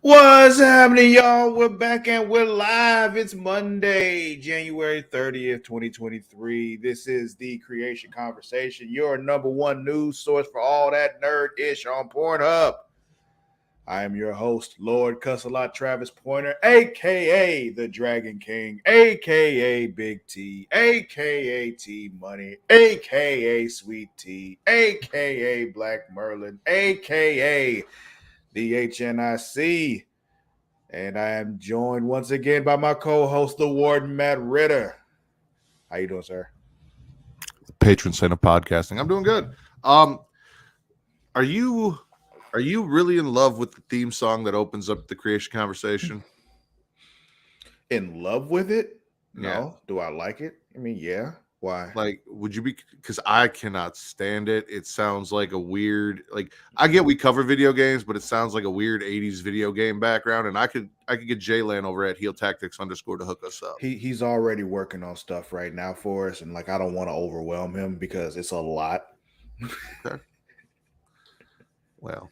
What's happening, y'all? We're back and we're live. It's Monday, January 30th, 2023. This is the Creatia Conversation, your number one news source for all that nerd-ish on Pornhub. I am your host, Lord Cussalot Travis Pointer, aka the Dragon King, aka Big T, aka T Money, aka Sweet T, aka Black Merlin, aka the HNIC. And I am joined once again by my co-host, the Warden Matt Ritter. How you doing, sir? Patron saint of podcasting. I'm doing good. Are you really in love with the theme song that opens up the Creatia Conversation? In love with it? No. Yeah. Do I like it? I mean, yeah. Why? Like, would you be? Because I cannot stand it. It sounds like a weird. Like, I get we cover video games, but it sounds like a weird '80s video game background. And I could get Jaylan over at Heel Tactics _ to hook us up. He's already working on stuff right now for us, and like I don't want to overwhelm him because it's a lot. Okay. Well,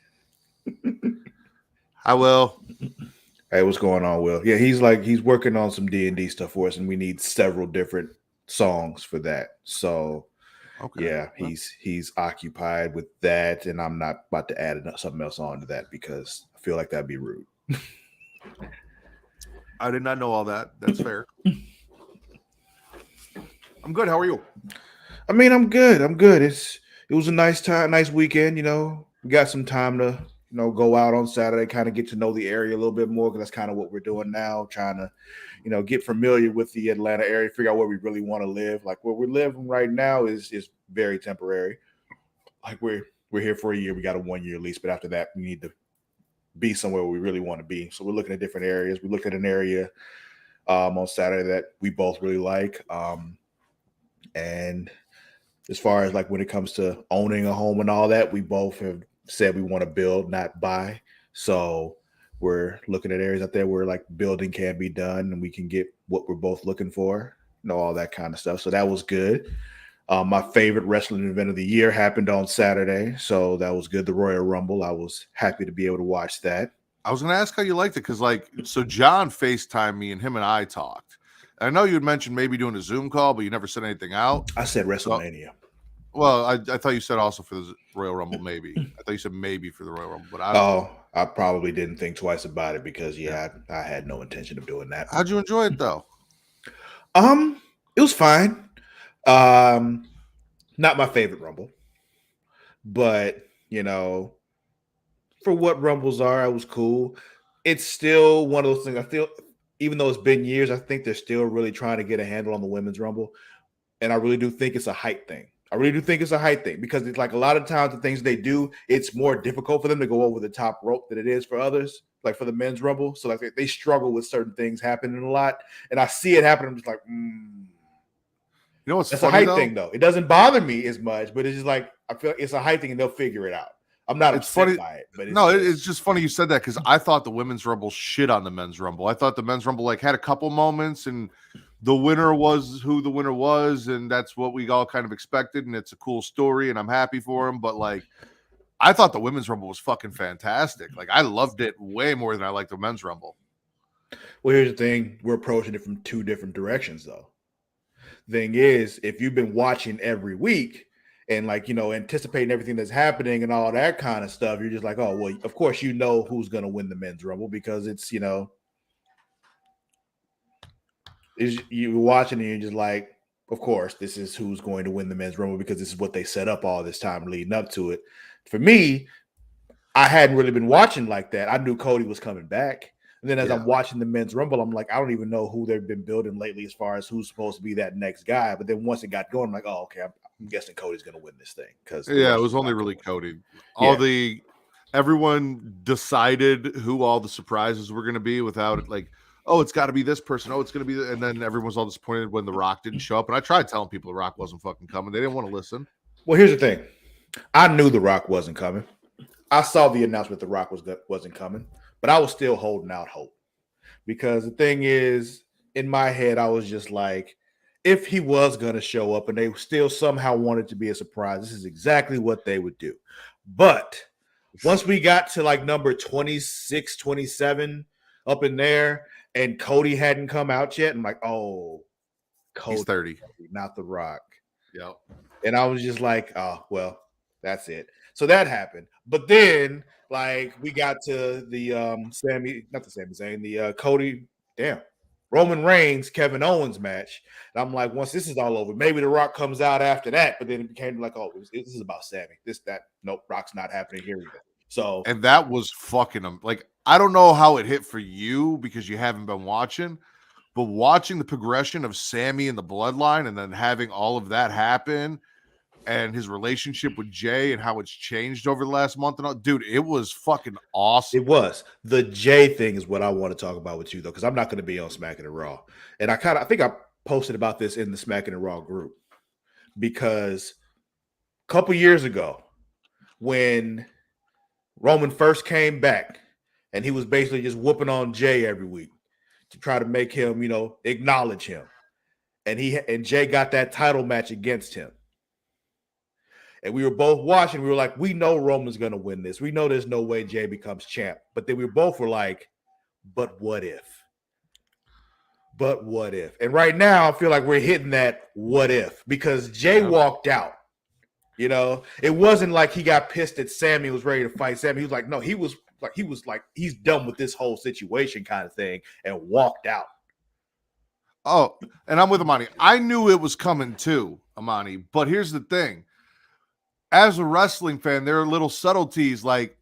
I will. Hey, what's going on, Will? Yeah, he's working on some D&D stuff for us, and we need several different songs for that. So Okay. yeah, he's occupied with that, and I'm not about to add something else on to that because I feel like that'd be rude. I did not know all that. That's fair. I'm good. How are you? I mean, I'm good. It was a nice time, nice weekend. We got some time to go out on Saturday, kind of get to know the area a little bit more because that's kind of what we're doing now, trying to get familiar with the Atlanta area, figure out where we really want to live. Like where we're living right now is very temporary. Like we're here for a year. We got a 1 year lease, but after that, we need to be somewhere where we really want to be. So we're looking at different areas. We looked at an area on Saturday that we both really like. And as far as like when it comes to owning a home and all that, we both have said we want to build, not buy. So we're looking at areas out there where like building can be done and we can get what we're both looking for, all that kind of stuff. So that was good. My favorite wrestling event of the year happened on Saturday. So that was good. The Royal Rumble. I was happy to be able to watch that. I was going to ask how you liked it because, so John FaceTimed me and him and I talked. And I know you had mentioned maybe doing a Zoom call, but you never said anything out. I said WrestleMania. Well, I thought you said also for the Royal Rumble, maybe. I thought you said maybe for the Royal Rumble, but I probably didn't think twice about it because I had no intention of doing that. How'd you enjoy it though? It was fine. Not my favorite Rumble, but for what Rumbles are, it was cool. It's still one of those things. I feel, even though it's been years, I think they're still really trying to get a handle on the women's Rumble, and I really do think it's a hype thing. Because it's like a lot of times the things they do, it's more difficult for them to go over the top rope than it is for others, like for the men's Rumble. So like they struggle with certain things happening a lot, and I see it happen. I'm just like, You know what's that's funny, a hype though? thing, though. It doesn't bother me as much, but it's just like I feel like it's a hype thing, and they'll figure it out. I'm not upset by it, but it's just funny you said that because I thought the women's Rumble shit on the men's Rumble. I thought the men's Rumble had a couple moments, and the winner was who the winner was, and that's what we all kind of expected, and it's a cool story, and I'm happy for him. But I thought the women's Rumble was fucking fantastic. I loved it way more than I liked the men's Rumble. Well, here's the thing: we're approaching it from two different directions, though. Thing is, if you've been watching every week and anticipating everything that's happening and all that kind of stuff, you're just like, oh well, of course who's going to win the men's Rumble because it's you're watching and you're just like, of course this is who's going to win the men's Rumble because this is what they set up all this time leading up to it. For me, I hadn't really been watching like that. I knew Cody was coming back. And then as I'm watching the men's Rumble, I'm like, I don't even know who they've been building lately as far as who's supposed to be that next guy. But then once it got going, I'm like, oh, okay, I'm guessing Cody's going to win this thing. Because it was only really Cody. Everyone decided who all the surprises were going to be without it. Oh, it's got to be this person. Oh, it's going to be, and then everyone was all disappointed when The Rock didn't show up. And I tried telling people The Rock wasn't fucking coming. They didn't want to listen. Well, here's the thing. I knew The Rock wasn't coming. I saw the announcement The Rock wasn't coming. But I was still holding out hope because the thing is, in my head, I was just like, if he was going to show up and they still somehow wanted to be a surprise, this is exactly what they would do. But Once we got to like number 26, 27 up in there, and Cody hadn't come out yet, I'm like, oh, He's Cody, 30. not The Rock. Yep. And I was just like, oh, well, that's it. So that happened. But then, like, we got to the not the Sami Zayn, the Cody, Roman Reigns, Kevin Owens match. And I'm like, once this is all over, maybe The Rock comes out after that. But then it became like, oh, this is about Sami. Nope, Rock's not happening here either. So, and that was fucking them. Like, I don't know how it hit for you because you haven't been watching, but watching the progression of Sami and the bloodline and then having all of that happen and his relationship with Jay and how it's changed over the last month and all, dude, it was fucking awesome. it was. The Jay thing is what I want to talk about with you, though, because I'm not going to be on Smacking and Raw. And I think I posted about this in the Smacking and Raw group because a couple years ago, when Roman first came back and he was basically just whooping on Jay every week to try to make him, acknowledge him. And Jay got that title match against him. And we were both watching. We were like, we know Roman's going to win this. We know there's no way Jay becomes champ. But then we both were like, but what if? But what if? And right now, I feel like we're hitting that what if because Jay walked out. It wasn't like he got pissed at Sami and was ready to fight Sami. He was like, no, he was like, he's done with this whole situation kind of thing and walked out. Oh, and I'm with Amani. I knew it was coming too, Amani. But here's the thing. As a wrestling fan, there are little subtleties like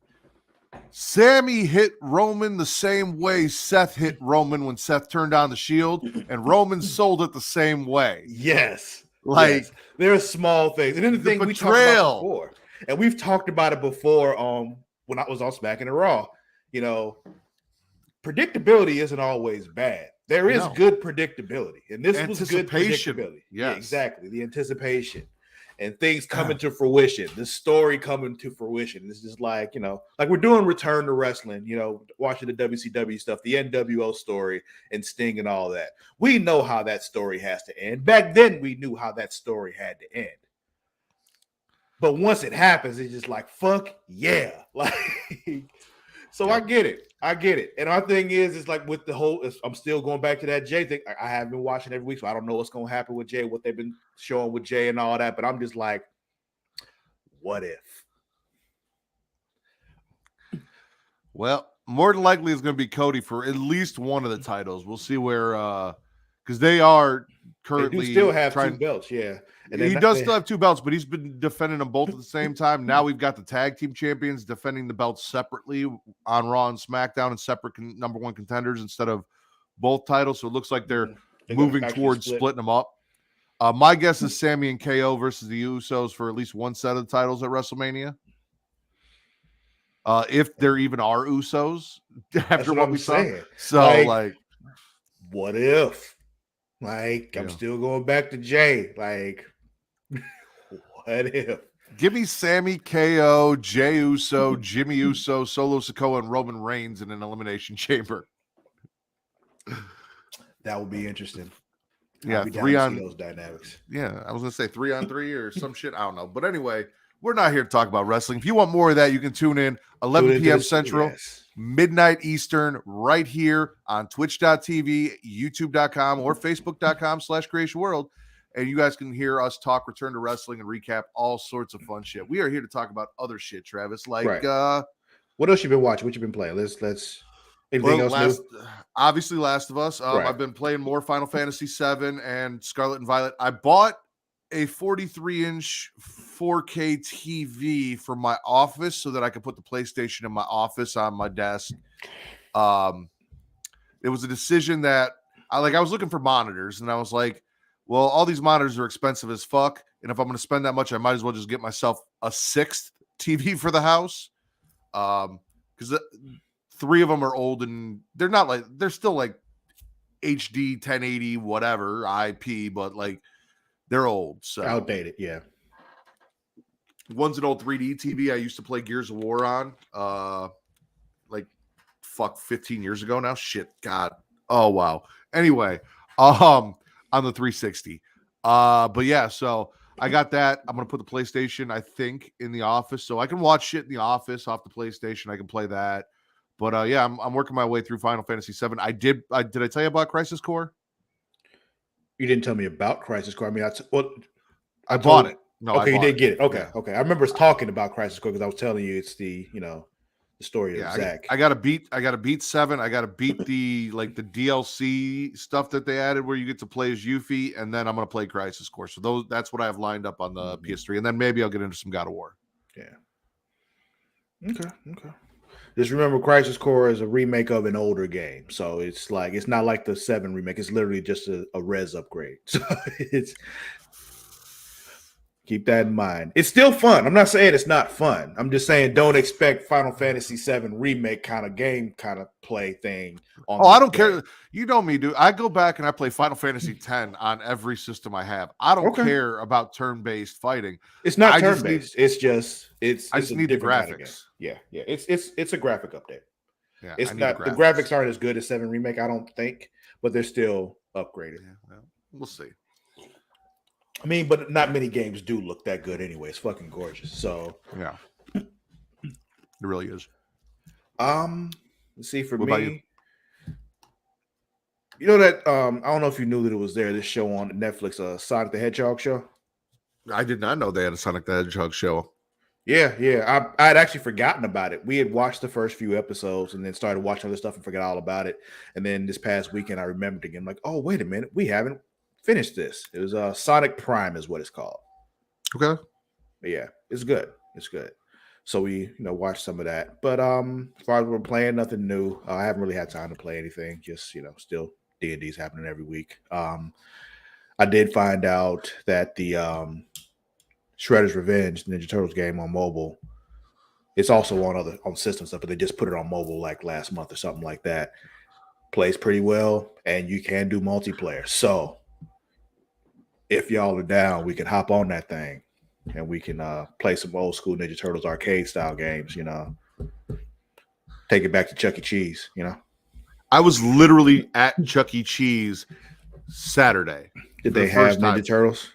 Sami hit Roman the same way Seth hit Roman when Seth turned on the Shield, and Roman sold it the same way. Yes. Like, yes. There are small things. And then the thing we talked about before, and we've talked about it before when I was on Smacking and Raw, predictability isn't always bad. There is good predictability. And this was good predictability. Yes. Yeah, exactly. The anticipation. And things coming to fruition, the story coming to fruition. It's just like, like we're doing Return to Wrestling, watching the WCW stuff, the NWO story and Sting and all that. We know how that story has to end. Back then, we knew how that story had to end. But once it happens, it's just like, fuck yeah. Like, so I get it. And our thing is like with the whole, I'm still going back to that Jay thing. I have been watching every week, so I don't know what's going to happen with Jay, what they've been showing with Jay and all that. But I'm just like, what if? Well, more than likely it's going to be Cody for at least one of the titles. We'll see where, because they are currently they do still have 2 belts, yeah. And he does still have 2 belts, but he's been defending them both at the same time. Now we've got the tag team champions defending the belts separately on Raw and SmackDown and separate number 1 contenders instead of both titles. So it looks like they're moving towards splitting them up. My guess is Sami and KO versus the Usos for at least one set of the titles at WrestleMania. If there even are Usos after what we saw. So like, what if? Like, I'm still going back to Jay. Like, what if? Give me Sami, KO, Jey Uso, Jimmy Uso, Solo Sikoa, and Roman Reigns in an elimination chamber. That would be interesting. Yeah, 3 on those dynamics. Yeah, I was gonna say 3 on 3 or some shit. I don't know, but anyway, we're not here to talk about wrestling. If you want more of that, you can tune in 11 p.m. Central, midnight Eastern, right here on Twitch.tv, YouTube.com, or Facebook.com/Creatia World. And you guys can hear us talk Return to Wrestling and recap all sorts of fun shit. We are here to talk about other shit, Travis. Like, what else you been watching? What you been playing? Let's. Anything else new? Obviously, Last of Us. I've been playing more Final Fantasy VII and Scarlet and Violet. I bought a 43-inch 4K TV for my office so that I could put the PlayStation in my office on my desk. It was a decision that I was looking for monitors, and I was like, well, all these monitors are expensive as fuck, and if I'm going to spend that much, I might as well just get myself a 6th TV for the house. Because 3 of them are old, and they're still like HD 1080 whatever IP, but like they're old, so outdated. Yeah, one's an old 3D TV I used to play Gears of War on, 15 years ago now. Shit, God, oh wow. Anyway, on the 360. But yeah, so I got that. I'm gonna put the PlayStation, I think, in the office, so I can watch shit in the office off the PlayStation. I can play that. But yeah, I'm working my way through Final Fantasy VII. Did I tell you about Crisis Core? You didn't tell me about Crisis Core. I mean, I I bought told. it. No, I Okay, you bought did it. get it. Okay, Yeah. okay. I remember us talking about Crisis Core because I was telling you it's the the story of Yeah, Zack. I got to beat 7. I got to beat the DLC stuff that they added where you get to play as Yuffie, and then I'm gonna play Crisis Core. So that's what I have lined up on the PS3, and then maybe I'll get into some God of War. Yeah. Okay. Okay. Just remember, Crisis Core is a remake of an older game, so it's not like the 7 remake. It's literally just a res upgrade. So it's keep that in mind. It's still fun. I'm not saying it's not fun. I'm just saying don't expect Final Fantasy VII remake kind of game kind of play thing. I don't care. You know me, dude. I go back and I play Final Fantasy X on every system I have. I don't care about turn-based fighting. It's not turn-based. It's I just need the graphics. Kind of yeah. It's a graphic update. Yeah, it's not the graphics aren't as good as 7 remake, I don't think, but they're still upgraded. Yeah, well, we'll see. I mean, but not many games do look that good anyway. It's fucking gorgeous. So yeah, it really is. Let's see. For me, you know that I don't know if you knew that it was there. This show on Netflix, Sonic the Hedgehog show. I did not know they had a Sonic the Hedgehog show. Yeah. I had actually forgotten about it. We had watched the first few episodes and then started watching other stuff and forgot all about it. And then this past weekend, I remembered again. I'm like, oh, wait a minute, we haven't finished this. It was Sonic Prime is what it's called. Okay. But yeah, it's good. It's good. So we watched some of that. But as far as we're playing, nothing new. I haven't really had time to play anything. Just still D&D's happening every week. I did find out that the Shredder's Revenge Ninja Turtles game on mobile, it's also on system stuff, but they just put it on mobile like last month or something like that. Plays pretty well, and you can do multiplayer. So if y'all are down, we can hop on that thing and we can play some old school Ninja Turtles arcade style games, take it back to Chuck E. Cheese, I was literally at Chuck E. Cheese Saturday. Did they have Ninja Turtles?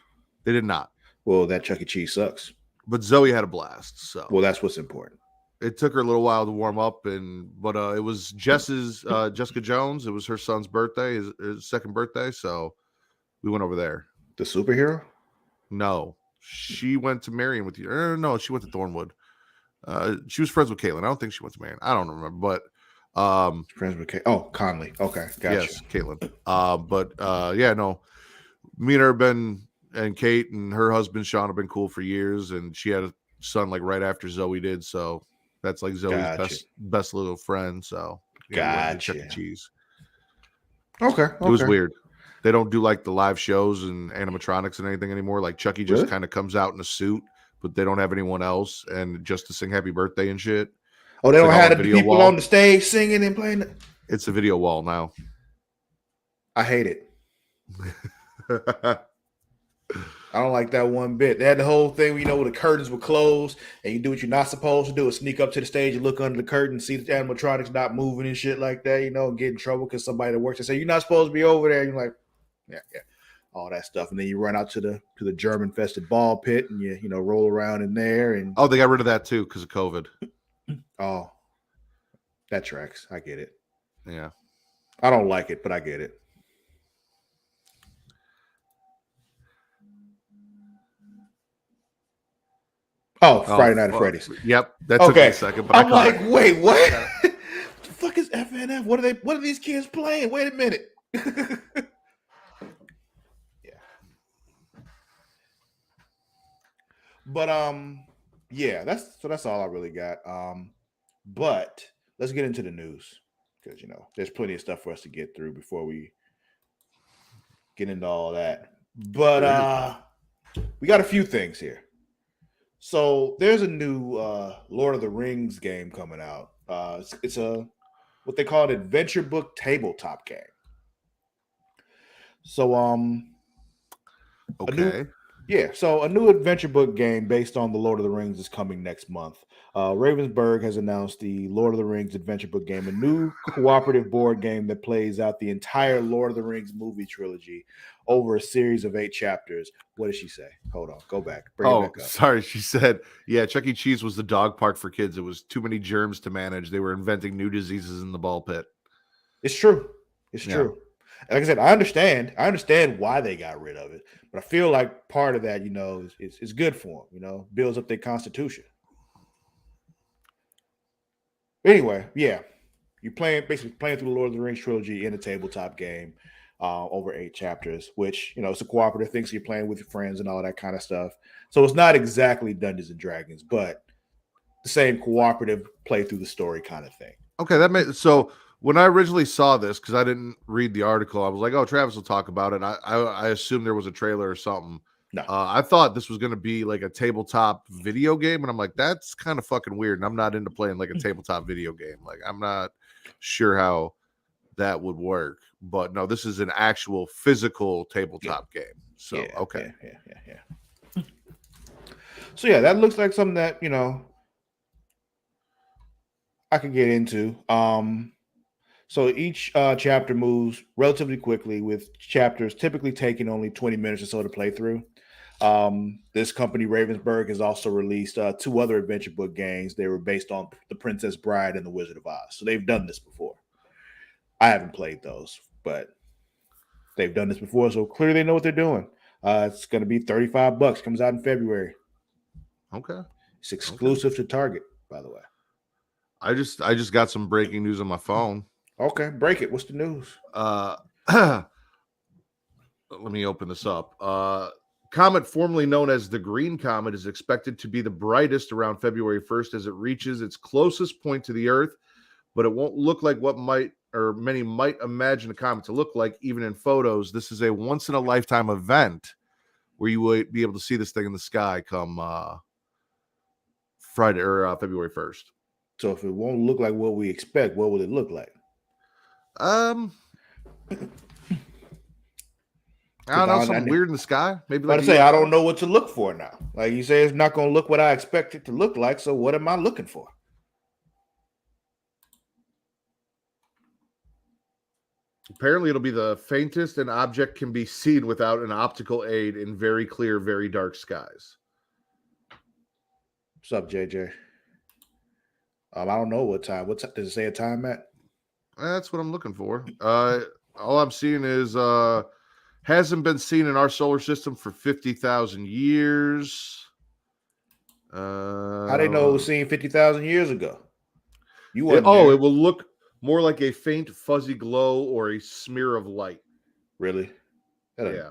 They did not. Well, that Chuck E. Cheese sucks. But Zoe had a blast. So well, that's what's important. It took her a little while to warm up, but it was Jessica Jones. It was her son's birthday, his second birthday, so we went over there. The superhero? No, she went to Marion with you. No, she went to Thornwood. She was friends with Caitlin. I don't think she went to Marion. I don't remember, but friends with Conley. Okay, gotcha. Yes, Caitlin. No, me and her and Kate and her husband Sean have been cool for years, and she had a son like right after Zoe did, so that's like Zoe's best little friend. So gotcha. Chuck E. Cheese. Okay. It was weird. They don't do like the live shows and animatronics and anything anymore. Like Chucky just kind of comes out in a suit, but they don't have anyone else, and just to sing happy birthday and shit. Oh, they don't have the people on the stage singing and playing it? It's a video wall now. I hate it. I don't like that one bit. They had the whole thing where the curtains were closed and you do what you're not supposed to do is sneak up to the stage and look under the curtain, see the animatronics not moving and shit like that, and get in trouble because somebody that works and say, you're not supposed to be over there. And you're like, yeah, all that stuff. And then you run out to the German-fested ball pit and you roll around in there. And they got rid of that too because of COVID. Oh, that tracks. I get it. Yeah. I don't like it, but I get it. Friday Night at Freddy's. Yep. That took me a second. But I'm like, wait, what? What the fuck is FNF? What are these kids playing? Wait a minute. Yeah. But that's all I really got. But let's get into the news because there's plenty of stuff for us to get through before we get into all that. But we got a few things here. So there's a new Lord of the Rings game coming out. It's a what they call an adventure book tabletop game. So okay. Yeah, so a new adventure book game based on the Lord of the Rings is coming next month. Ravensburg has announced the Lord of the Rings adventure book game, a new cooperative board game that plays out the entire Lord of the Rings movie trilogy over a series of 8 chapters. What did she say? Hold on, go back, bring it Oh, back up. sorry. She said, yeah, Chuck E. Cheese was the dog park for kids. It was too many germs to manage. They were inventing new diseases in the ball pit. It's true. It's Yeah. true. Like I said, I understand. I understand why they got rid of it, but I feel like part of that, is good for them. Builds up their constitution. Anyway, yeah, you're basically playing through the Lord of the Rings trilogy in a tabletop game over 8 chapters, which it's a cooperative thing, so you're playing with your friends and all that kind of stuff. So it's not exactly Dungeons and Dragons, but the same cooperative play through the story kind of thing. Okay, that made so when I originally saw this, because I didn't read the article, I was like, oh, Travis will talk about it. And I assumed there was a trailer or something. No, I thought this was going to be like a tabletop video game, and I'm like, that's kind of fucking weird. And I'm not into playing like a tabletop video game. Like, I'm not sure how that would work. But no, this is an actual physical tabletop game. So yeah, okay, yeah. So yeah, that looks like something that I could get into. So each chapter moves relatively quickly, with chapters typically taking only 20 minutes or so to play through. This company, Ravensburg, has also released 2 other adventure book games. They were based on The Princess Bride and The Wizard of Oz. So they've done this before. I haven't played those, but they've done this before. So clearly they know what they're doing. It's going to be $35. Comes out in February. okay. It's exclusive to Target, by the way. I just got some breaking news on my phone. Okay, break it. What's the news? Let me open this up. Comet formerly known as the Green Comet is expected to be the brightest around February 1st as it reaches its closest point to the Earth, but it won't look like what many might imagine a comet to look like, even in photos. This is a once-in-a-lifetime event where you will be able to see this thing in the sky come Friday or February 1st. So if it won't look like what we expect, what will it look like? I don't know, something weird in the sky. Maybe like I don't know what to look for now. Like you say, it's not going to look what I expect it to look like. So what am I looking for? Apparently, it'll be the faintest an object can be seen without an optical aid in very clear, very dark skies. What's up, JJ? I don't know what time. Does it say a time at? That's what I'm looking for. All I'm seeing is hasn't been seen in our solar system for 50,000 years. How they know it was seen 50,000 years ago? It will look more like a faint fuzzy glow or a smear of light. Really? Yeah.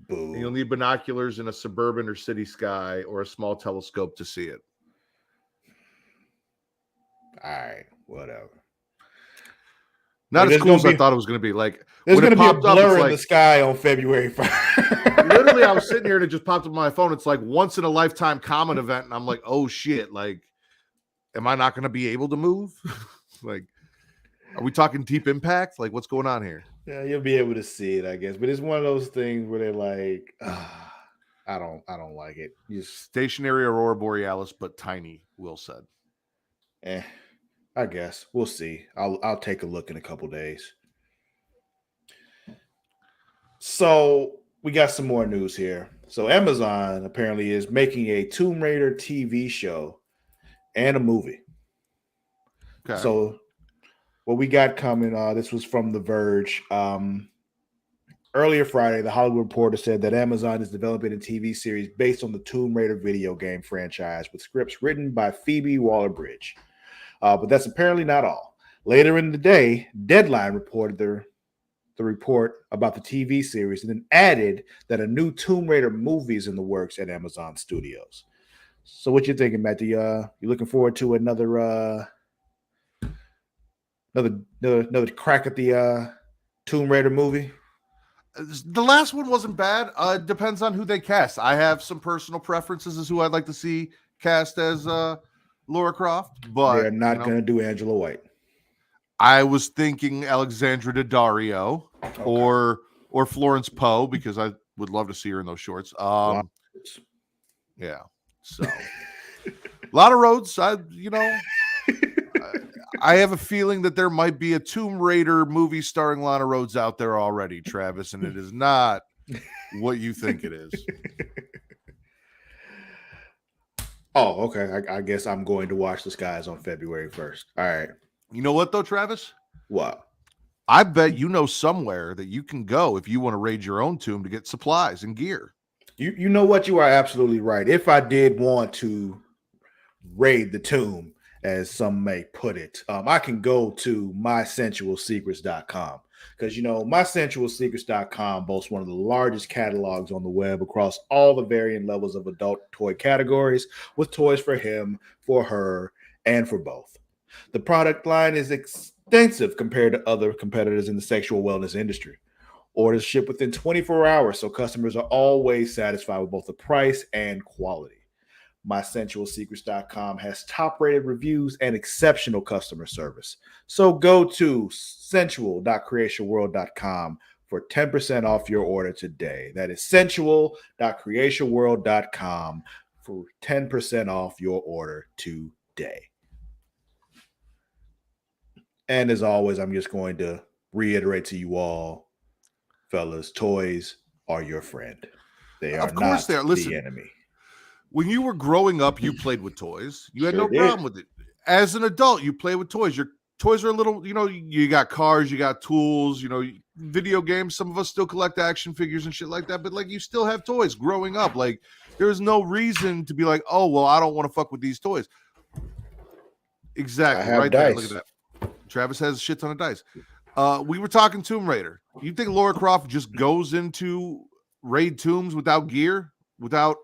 Boo. And you'll need binoculars in a suburban or city sky or a small telescope to see it. All right, whatever. Not as cool as I thought it was going to be. Like, there's going to be a blur in the sky on February 1st. Literally, I was sitting here and it just popped up on my phone. It's like once in a lifetime comet event, and I'm like, oh shit! Like, am I not going to be able to move? Like, are we talking deep impact? Like, what's going on here? Yeah, you'll be able to see it, I guess. But it's one of those things where they're like, I don't like it. Stationary aurora borealis, but tiny. Will said. I guess we'll see. I'll take a look in a couple days. So we got some more news here. So Amazon apparently is making a Tomb Raider TV show and a movie. Okay. So what we got coming, this was from The Verge. Earlier Friday, The Hollywood Reporter said that Amazon is developing a TV series based on the Tomb Raider video game franchise with scripts written by Phoebe Waller-Bridge. But that's apparently not all. Later in the day, Deadline reported the report about the TV series and then added that a new Tomb Raider movie is in the works at Amazon Studios. So what you thinking, Matt? You looking forward to another crack at the Tomb Raider movie? The last one wasn't bad. It depends on who they cast. I have some personal preferences as who I'd like to see cast as Lara Croft, but they're not going to do Angela White. I was thinking Alexandra Daddario or Florence Poe, because Would love to see her in those shorts. Wow. Yeah. So a lot of roads. I have a feeling that there might be a Tomb Raider movie starring Lana Rhodes out there already, Travis, and it is not what you think it is. Oh, okay. I guess I'm going to watch The Skies on February 1st. All right. You know what, though, Travis? What? I bet you know somewhere that you can go if you want to raid your own tomb to get supplies and gear. You know what? You are absolutely right. If I did want to raid the tomb, as some may put it, I can go to mysensualsecrets.com because mysensualsecrets.com boasts one of the largest catalogs on the web across all the varying levels of adult toy categories, with toys for him, for her, and for both. The product line is extensive compared to other competitors in the sexual wellness industry. Orders ship within 24 hours, so customers are always satisfied with both the price and quality. MySensualSecrets.com has top-rated reviews and exceptional customer service. So go to sensual.creatiaworld.com for 10% off your order today. That is sensual.creatiaworld.com for 10% off your order today. And as always, I'm just going to reiterate to you all, fellas, toys are your friend. They are not the enemy. When you were growing up, you played with toys. You had no did. problem with it. As an adult, you play with toys. Your toys are a little, you got cars, you got tools, video games. Some of us still collect action figures and shit like that, but like you still have toys growing up. Like there's no reason to be like, oh, well, I don't want to fuck with these toys. Exactly. I have right dice. there. Look at that. Travis has a shit ton of dice. We were talking Tomb Raider. You think Lara Croft just goes into raid tombs without gear, without,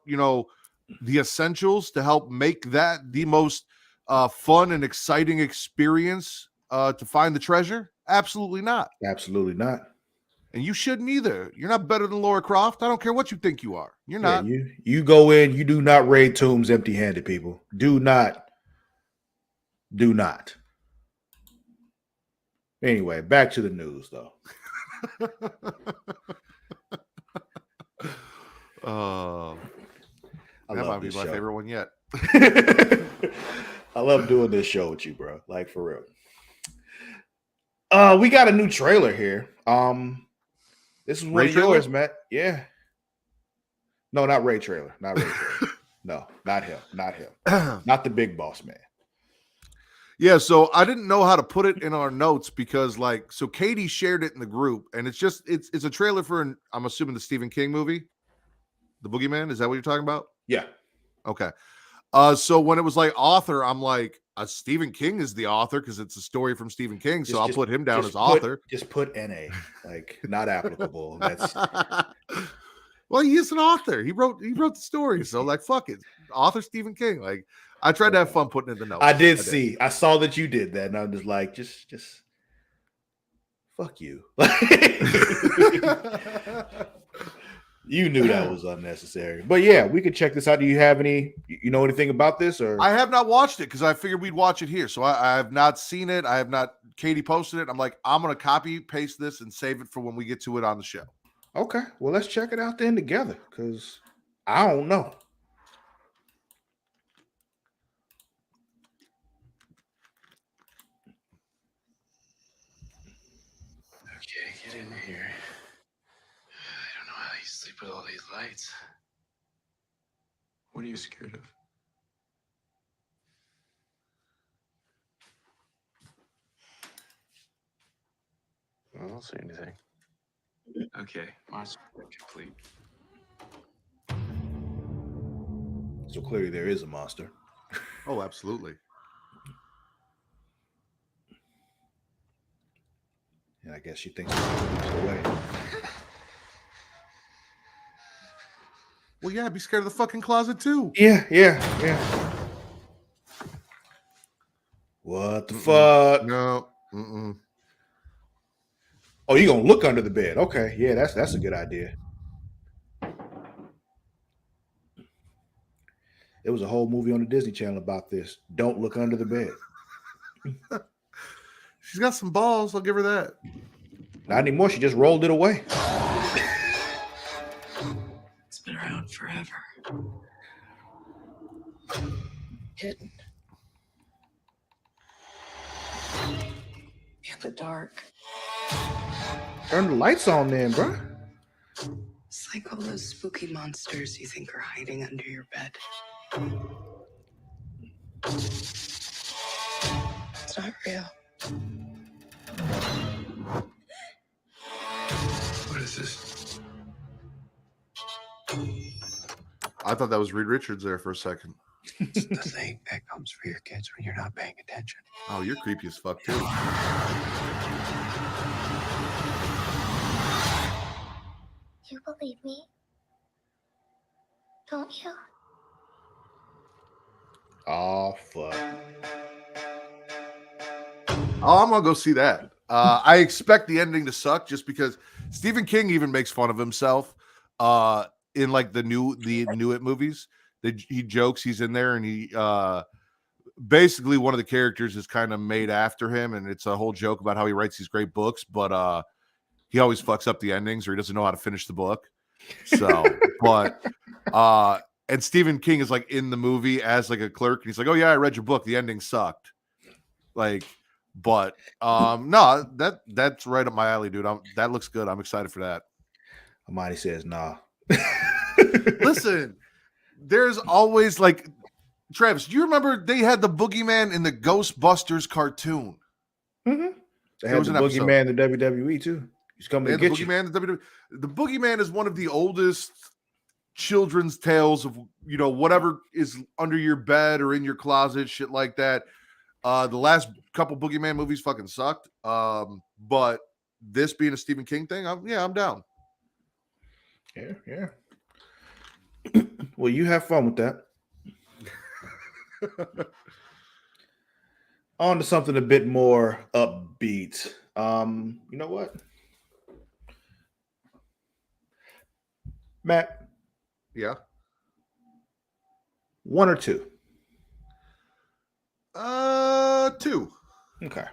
the essentials to help make that the most fun and exciting experience to find the treasure? Absolutely not. Absolutely not. And you shouldn't either. You're not better than Lara Croft. I don't care what you think you are. You're not. You go in, you do not raid tombs empty-handed, people. Do not. Anyway, back to the news, though. That might be my favorite one yet. I love doing this show with you, bro. Like, for real. We got a new trailer here. This is one of yours, Matt. Yeah. No, not Ray Trailer. Not Ray Trailer. No, not him. Not him. Not the big boss man. Yeah, so I didn't know how to put it in our notes because, so Katie shared it in the group, and it's a trailer for I'm assuming the Stephen King movie, The Boogeyman. Is that what you're talking about? Yeah. Okay. So when it was like author, I'm like, Stephen King is the author because it's a story from Stephen King, so I'll put him down as author. Just put NA, like not applicable. That's well, he is an author. He wrote the story, so like fuck it, author Stephen King. Like I tried to have fun putting in the notes. I saw that you did that, and I'm just like, just fuck you. You knew that was unnecessary. But yeah, we could check this out. Do you have anything about this? Or I have not watched it because I figured we'd watch it here. So I have not seen it. I have not. Katie posted it. I'm like, I'm going to copy, paste this, and save it for when we get to it on the show. Okay. Well, let's check it out then together because I don't know. Okay, get in here. I don't know how you sleep with all these lights. What are you scared of? I don't see anything. Okay, monster complete. So clearly there is a monster. Oh, absolutely. And I guess she thinks she's away. Well, yeah, I'd be scared of the fucking closet too. Yeah. What the fuck? No. Oh, you gonna look under the bed? Okay, yeah, that's a good idea. There was a whole movie on the Disney Channel about this. Don't look under the bed. She's got some balls. I'll give her that. Not anymore. She just rolled it away. hidden in the dark. Turn the lights on then, bro. It's like all those spooky monsters you think are hiding under your bed. It's not real. What is this? I thought that was Reed Richards there for a second. It's the thing that comes for your kids when you're not paying attention. Oh, you're creepy as fuck too. You believe me? Don't you? Oh fuck. Oh, I'm gonna go see that. I expect the ending to suck just because Stephen King even makes fun of himself in like the new It movies. He jokes he's in there and he basically one of the characters is kind of made after him, and it's a whole joke about how he writes these great books, but he always fucks up the endings or he doesn't know how to finish the book. So, but and Stephen King is like in the movie as like a clerk, and he's like, "Oh yeah, I read your book. The ending sucked." Like, but no, that's right up my alley, dude. That looks good. I'm excited for that. Amani says, "Nah." Listen, there's always like Travis. Do you remember they had the boogeyman in the Ghostbusters cartoon? Mm-hmm. They There had was the an episode. boogeyman in the WWE too. He's coming to The get you. boogeyman, the boogeyman is one of the oldest children's tales of whatever is under your bed or in your closet, shit like that. The last couple boogeyman movies fucking sucked. But this being a Stephen King thing, I'm down. Yeah. Well, you have fun with that. On to something a bit more upbeat. You know what, Matt? Yeah. One or two? Two. Okay.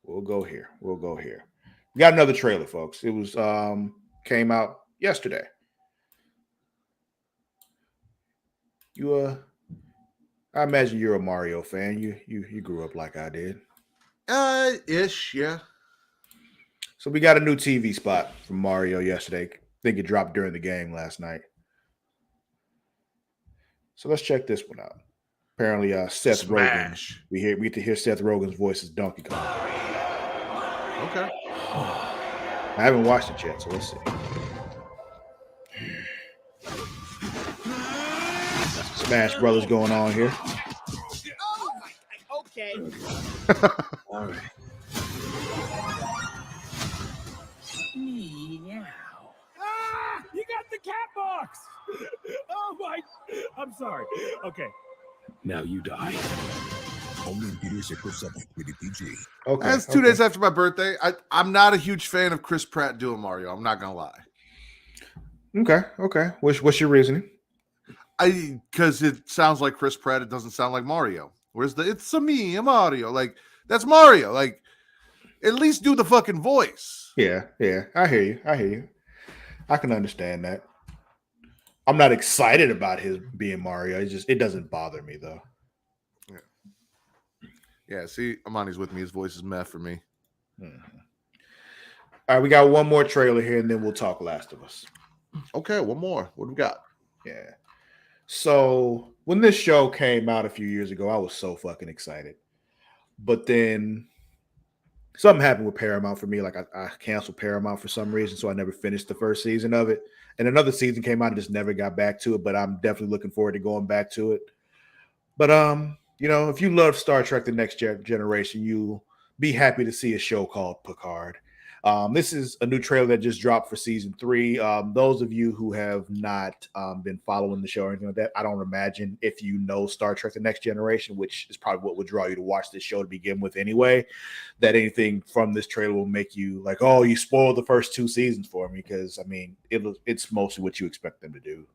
We'll go here. We got another trailer, folks. It was came out yesterday. I imagine you're a Mario fan. You grew up like I did. Ish, yeah. So we got a new TV spot from Mario yesterday. I think it dropped during the game last night. So let's check this one out. Apparently, Seth Smash. Rogen. We get to hear Seth Rogen's voice as Donkey Kong. Okay. I haven't watched it yet, so let's see. Smash Brothers going on here. Okay. All right. Meow. Ah! You got the cat box! Oh my... I'm sorry. Okay. Now you die. Only in theaters April 7th, rated PG. Okay. That's 2 days after my birthday. I'm not a huge fan of Chris Pratt doing Mario. I'm not gonna lie. Okay. What's your reasoning? Because it sounds like Chris Pratt. It doesn't sound like Mario. Where's it's a Mario? Like that's Mario. Like at least do the fucking voice. Yeah. I hear you. I can understand that. I'm not excited about his being Mario. It doesn't bother me though. Yeah. See, Amani's with me. His voice is meh for me. Mm-hmm. All right, we got one more trailer here, and then we'll talk Last of Us. Okay, one more. What do we got? Yeah. So when this show came out a few years ago, I was so fucking excited. But then something happened with Paramount for me. Like I canceled Paramount for some reason, so I never finished the first season of it. And another season came out and just never got back to it. But I'm definitely looking forward to going back to it. But if you love Star Trek: The Next Generation, you'll be happy to see a show called Picard. This is a new trailer that just dropped for season 3. Those of you who have not been following the show or anything like that, I don't imagine if you know Star Trek: The Next Generation, which is probably what would draw you to watch this show to begin with anyway, that anything from this trailer will make you like, oh, you spoiled the first 2 seasons for me. Because, I mean, it's mostly what you expect them to do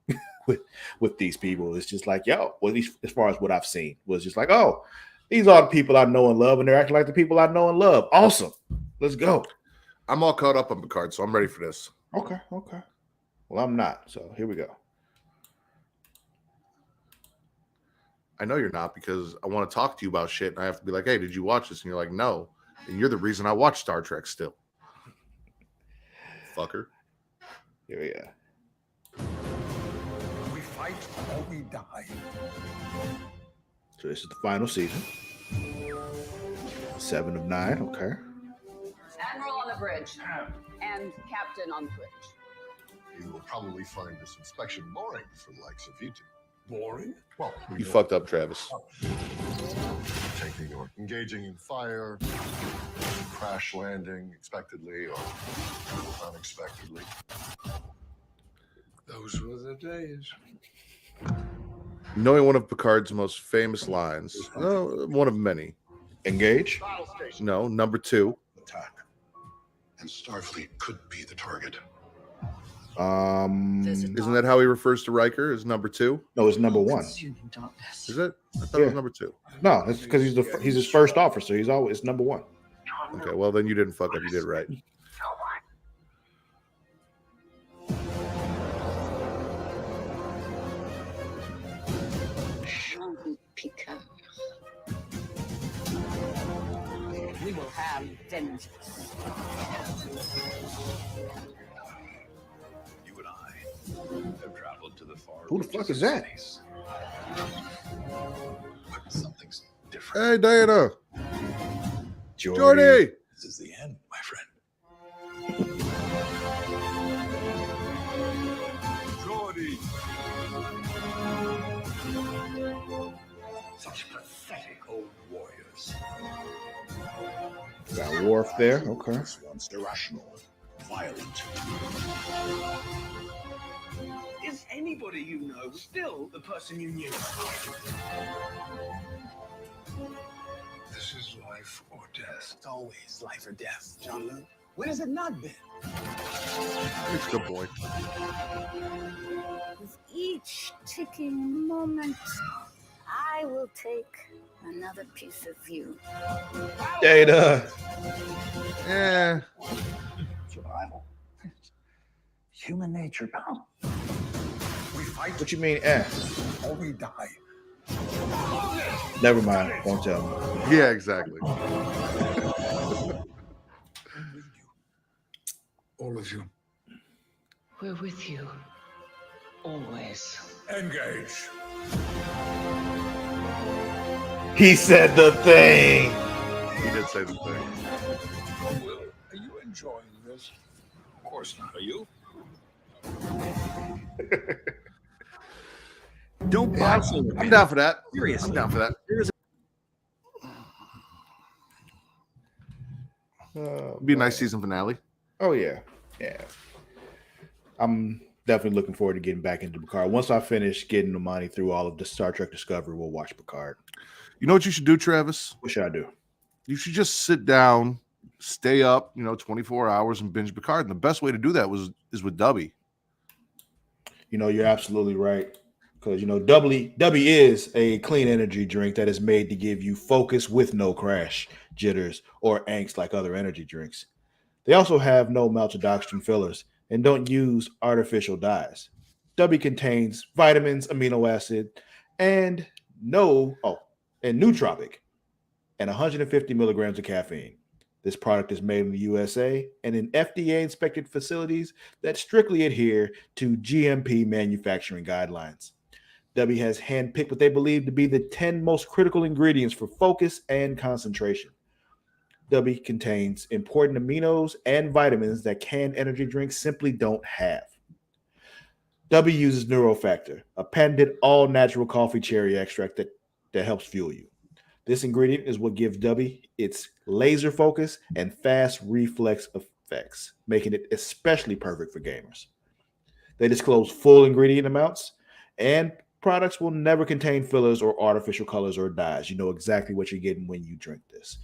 with these people. It's just like, well, at least as far as what I've seen, was just like, oh, these are the people I know and love, and they're acting like the people I know and love. Awesome. Let's go. I'm all caught up on Picard, so I'm ready for this. Okay. Well, I'm not. So here we go. I know you're not, because I want to talk to you about shit, and I have to be like, hey, did you watch this? And you're like, no. And you're the reason I watch Star Trek still. Fucker. Here we go. We fight or we die. So this is the final season. 7 of 9. Okay. Admiral on the bridge and captain on the bridge. You will probably find this inspection boring for the likes of you two. Boring? Well, You fucked up, Travis. taking or engaging in fire, crash landing expectedly or unexpectedly. Those were the days. Knowing one of Picard's most famous lines. No, one of many. Engage. No, number 2. Attack. And Starfleet could be the target. Isn't that how he refers to Riker? Is number 2? No, it's number 1. Is it? I thought it was number 2. No, that's because he's his first officer. He's always number 1. Okay, well then you didn't fuck up. You did right. Picard. We will have vengeance. You and I have traveled to the far. Who the fuck reaches is that? of space. But something's different. Hey, Diana. Jordy. Jordy. This is the end, my friend. Jordy. Such pathetic old warriors. Got Worf there. Okay. Was once irrational, violent. Is anybody you know still the person you knew? This is life or death. It's always life or death, John Luke. When has it not been? It's a good point. With each ticking moment, I will take another piece of you. Data. Eh. Survival. Human nature, pal. We fight What you mean, or we die. Never mind. Don't tell me. Yeah, exactly. All of you. We're with you. Always. Engage. He said the thing. He did say the thing. Will, are you enjoying this? Of course not. Are you? Don't Yeah, I'm down for that. Seriously. I'm down for that. It'd be a nice season finale. Oh yeah, yeah. I'm definitely looking forward to getting back into Picard. Once I finish getting the money through all of the Star Trek Discovery, we'll watch Picard. You know what you should do, Travis? What should I do? You should just sit down, stay up, 24 hours and binge Picard. And the best way to do that is with Dubby. You're absolutely right. Because W is a clean energy drink that is made to give you focus with no crash, jitters, or angst like other energy drinks. They also have no maltodextrin fillers and don't use artificial dyes. W contains vitamins, amino acid, and nootropic, and 150 milligrams of caffeine. This product is made in the USA and in FDA-inspected facilities that strictly adhere to GMP manufacturing guidelines. W has handpicked what they believe to be the 10 most critical ingredients for focus and concentration. W contains important aminos and vitamins that canned energy drinks simply don't have. W uses Neurofactor, a patented all-natural coffee cherry extract that helps fuel you. This ingredient is what gives W its laser focus and fast reflex effects, making it especially perfect for gamers. They disclose full ingredient amounts, and products will never contain fillers or artificial colors or dyes. You know exactly what you're getting when you drink this.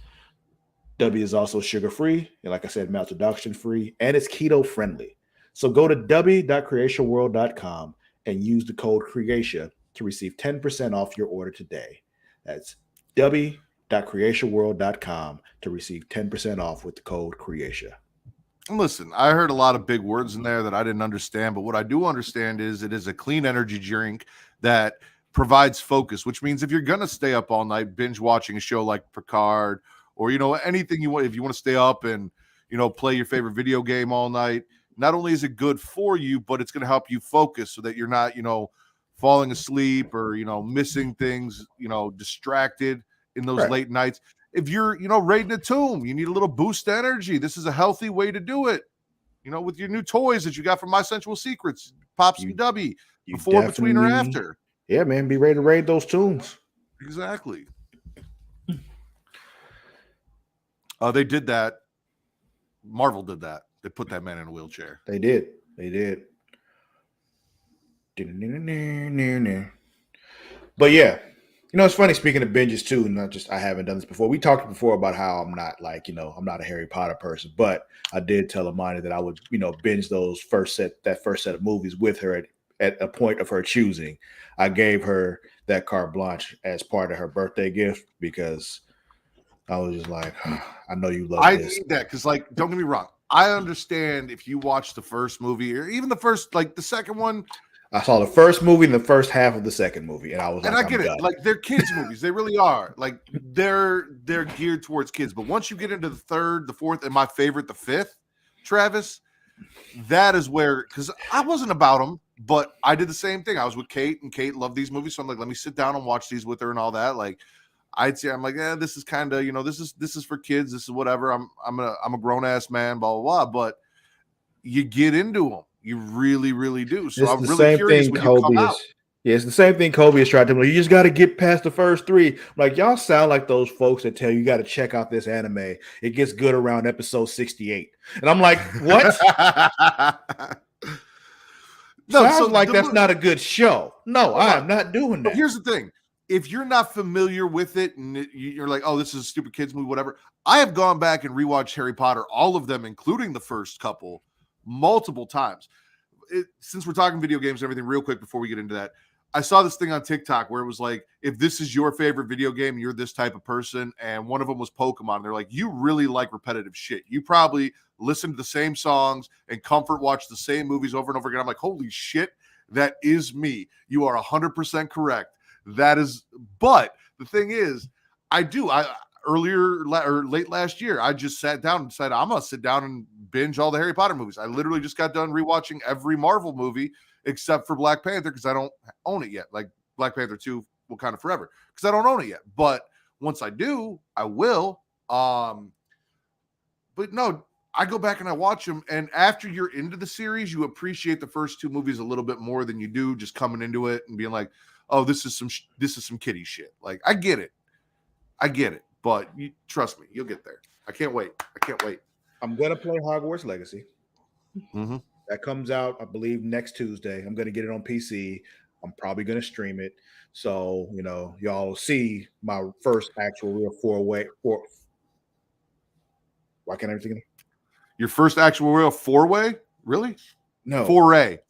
W is also sugar-free, and like I said, maltodextrin-free, and it's keto-friendly. So go to w.creatiaworld.com and use the code Creatia to receive 10% off your order today. That's w.creatiaworld.com to receive 10% off with the code Creatia. Listen, I heard a lot of big words in there that I didn't understand, but what I do understand is it is a clean energy drink that provides focus, which means if you're gonna stay up all night binge watching a show like Picard, or anything you want, if you want to stay up and play your favorite video game all night, not only is it good for you, but it's going to help you focus so that you're not falling asleep or missing things, distracted in those late nights. If you're raiding a tomb, you need a little boost of energy. This is a healthy way to do it, with your new toys that you got from My Sensual Secrets, Pops and Dubby, before, between, or after. Yeah, man, be ready to raid those tombs. Exactly. They did that. Marvel did that. They put that man in a wheelchair. They did. But yeah, it's funny, speaking of binges too, not just, I haven't done this before. We talked before about how I'm not I'm not a Harry Potter person, but I did tell Amani that I would, binge that first set of movies with her at a point of her choosing. I gave her that carte blanche as part of her birthday gift because I was just like, I know you love this. I need that because, don't get me wrong. I understand if you watch the first movie or even the first, the second one. I saw the first movie and the first half of the second movie, and I was I get it. They're kids' movies. They really are. They're geared towards kids. But once you get into the third, the fourth, and my favorite, the fifth, Travis, that is where, because I wasn't about them, but I did the same thing. I was with Kate, and Kate loved these movies, so I'm like, let me sit down and watch these with her and all that. I'm like, this is kind of, this is for kids. This is whatever. I'm a grown ass man, blah, blah, blah. But you get into them. You really, really do. So I'm really curious when you come out. Yeah, it's the same thing Kobe is trying to do. You just got to get past the first three. I'm like, y'all sound like those folks that tell you got to check out this anime. It gets good around episode 68. And I'm like, what? Sounds like that's not a good show. No, I'm not doing that. But here's the thing. If you're not familiar with it and you're like, oh, this is a stupid kids movie, whatever. I have gone back and rewatched Harry Potter, all of them, including the first couple, multiple times. Since we're talking video games and everything, real quick before we get into that, I saw this thing on TikTok where it was like, if this is your favorite video game, you're this type of person, and one of them was Pokemon. They're like, you really like repetitive shit. You probably listen to the same songs and comfort watch the same movies over and over again. I'm like, holy shit, that is me. You are 100% correct. That is, but the thing is, late last year, I just sat down and decided I'm going to sit down and binge all the Harry Potter movies. I literally just got done rewatching every Marvel movie except for Black Panther because I don't own it yet. Like Black Panther 2, Wakanda Forever, because I don't own it yet. But once I do, I will. But no, I go back and I watch them. And after you're into the series, you appreciate the first two movies a little bit more than you do just coming into it and being like, oh, this is some kiddie shit. Like, I get it. But trust me, you'll get there. I can't wait. I'm going to play Hogwarts Legacy. Mm-hmm. That comes out, I believe, next Tuesday. I'm going to get it on PC. I'm probably going to stream it. So, y'all see my first actual real four-way. Why can't I think of it? Your first actual real four-way? Really? No. Foray.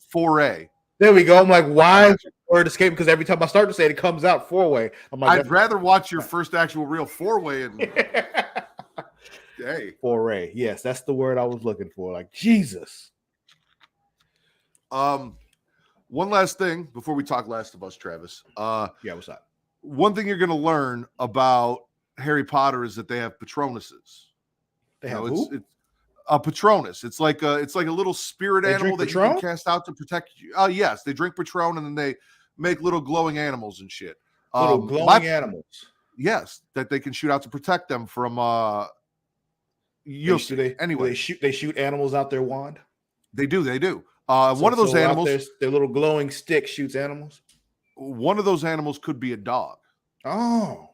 There we go. I'm like, why is the word escape? Because every time I start to say it comes out four-way. I'm like, I'd rather watch your first actual real four-way and hey. Foray. Yes, that's the word I was looking for. Like, Jesus. One last thing before we talk Last of Us, Travis. Yeah, what's up? One thing you're going to learn about Harry Potter is that they have Patronuses. They have who? It's a Patronus. It's like a little spirit animal that Patron? you can cast out to protect you. Yes, they drink Patron and then they make little glowing animals and shit. Little glowing animals. Yes, that they can shoot out to protect them from. Do they shoot animals out their wand? They do. One of those animals, their little glowing stick shoots animals. One of those animals could be a dog. Oh,